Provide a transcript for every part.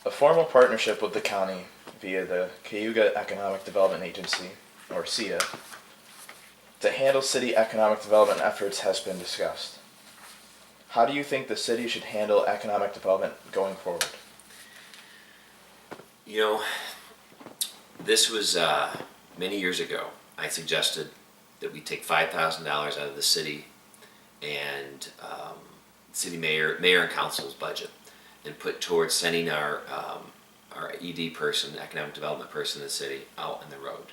A formal partnership with the county via the Cayuga Economic Development Agency, or CEDA, to handle city economic development efforts has been discussed. How do you think the city should handle economic development going forward? You know, this was many years ago. I suggested that we take $5,000 out of the city and city mayor and council's budget and put towards sending our ED person, economic development person in the city, out on the road.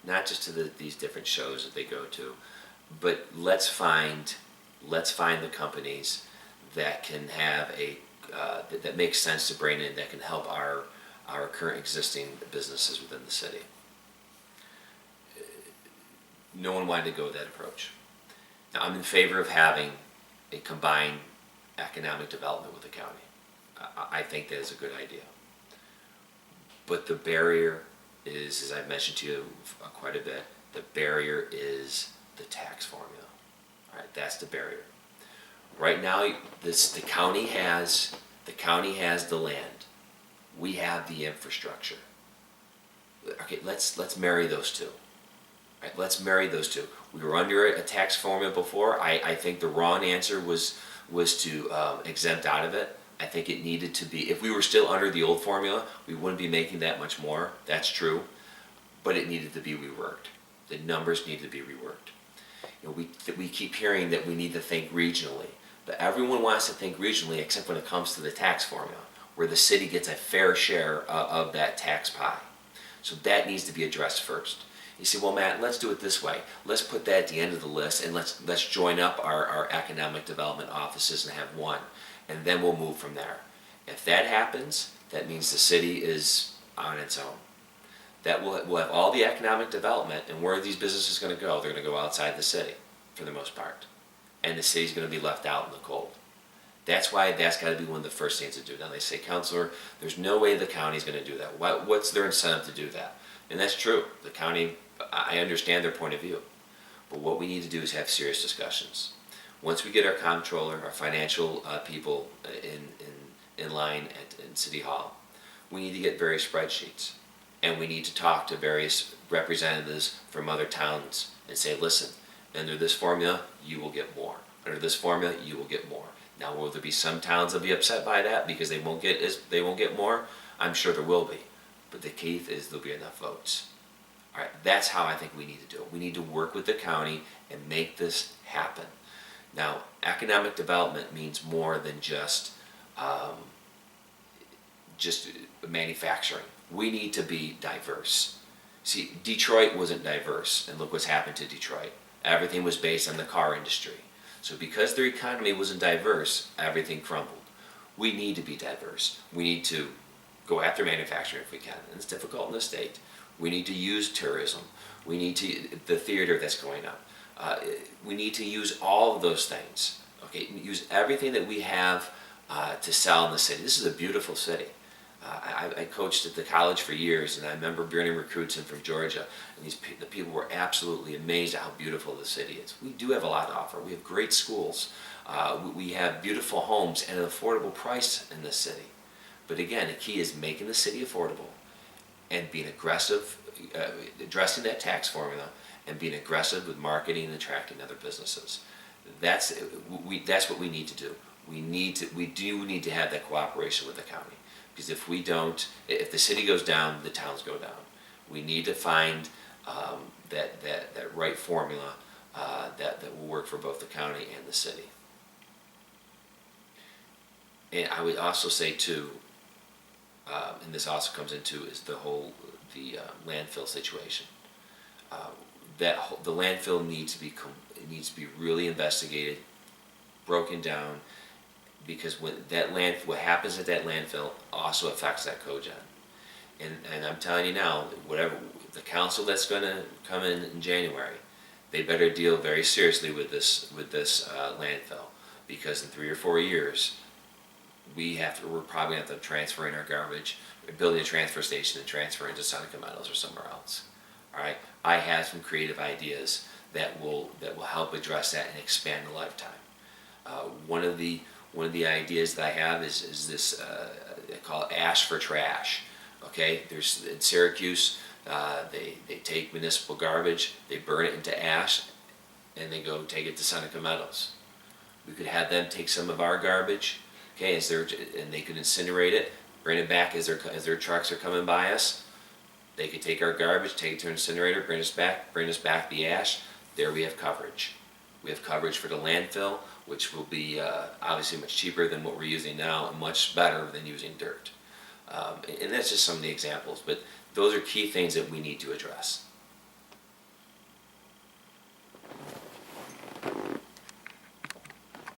Not just to these different shows that they go to, but let's find the companies that can have that makes sense to bring in, that can help our current existing businesses within the city. No one wanted to go that approach. Now, I'm in favor of having a combined economic development with the county. I think that is a good idea. But the barrier is, as I've mentioned to you quite a bit, the barrier is the tax formula. All right, that's the barrier. Right now, the county has the land. We have the infrastructure. Okay, let's marry those two. Right, let's marry those two. We were under a tax formula before. I think the wrong answer was to exempt out of it. I think it needed to be, if we were still under the old formula, we wouldn't be making that much more. That's true. But it needed to be reworked. The numbers need to be reworked. You know, we keep hearing that we need to think regionally, but everyone wants to think regionally except when it comes to the tax formula, where the city gets a fair share of that tax pie. So that needs to be addressed first. You say, well, Matt, let's do it this way. Let's put that at the end of the list, and let's join up our economic development offices and have one, and then we'll move from there. If that happens, that means the city is on its own. That we'll have all the economic development, and where are these businesses going to go? They're going to go outside the city, for the most part, and the city's going to be left out in the cold. That's why that's got to be one of the first things to do. Now they say, Counselor, there's no way the county's going to do that. What's their incentive to do that? And that's true. The county, I understand their point of view, but what we need to do is have serious discussions. Once we get our comptroller, our financial people in line in City Hall, we need to get various spreadsheets, and we need to talk to various representatives from other towns and say, listen, under this formula, you will get more. Under this formula, you will get more. Now, will there be some towns that will be upset by that because they won't get more? I'm sure there will be, but the key is there'll be enough votes. All right, that's how I think we need to do it. We need to work with the county and make this happen. Now, economic development means more than just manufacturing. We need to be diverse. See, Detroit wasn't diverse, and look what's happened to Detroit. Everything was based on the car industry. So because their economy wasn't diverse, everything crumbled. We need to be diverse. We need to go after manufacturing if we can, and it's difficult in the state. We need to use tourism. We need the theater that's going up. We need to use all of those things. Okay, use everything that we have to sell in the city. This is a beautiful city. I coached at the college for years, and I remember bringing recruits in from Georgia, and the people were absolutely amazed at how beautiful the city is. We do have a lot to offer. We have great schools. We have beautiful homes at an affordable price in this city. But again, the key is making the city affordable and being aggressive, addressing that tax formula, and being aggressive with marketing and attracting other businesses. That's what we need to do. We do need to have that cooperation with the county. Because if we don't, if the city goes down, the towns go down. We need to find that right formula that will work for both the county and the city. And I would also say too, and this also comes into is the landfill situation. The landfill needs to be really investigated, broken down. Because what happens at that landfill also affects that cogen. And I'm telling you now, whatever the council that's going to come in January, they better deal very seriously with this landfill, because in 3 or 4 years, we're probably going to have to transfer in our garbage, building a transfer station and transfer into Seneca Meadows or somewhere else. All right, I have some creative ideas that will help address that and expand the lifetime. One of the ideas that I have is this they call it ash for trash. Okay, there's in Syracuse, they take municipal garbage, they burn it into ash, and they go take it to Seneca Meadows. We could have them take some of our garbage, okay, and they could incinerate it, bring it back as their trucks are coming by us. They could take our garbage, take it to an incinerator, bring us back the ash. There we have coverage. We have coverage for the landfill, which will be obviously much cheaper than what we're using now, and much better than using dirt. And that's just some of the examples, but those are key things that we need to address.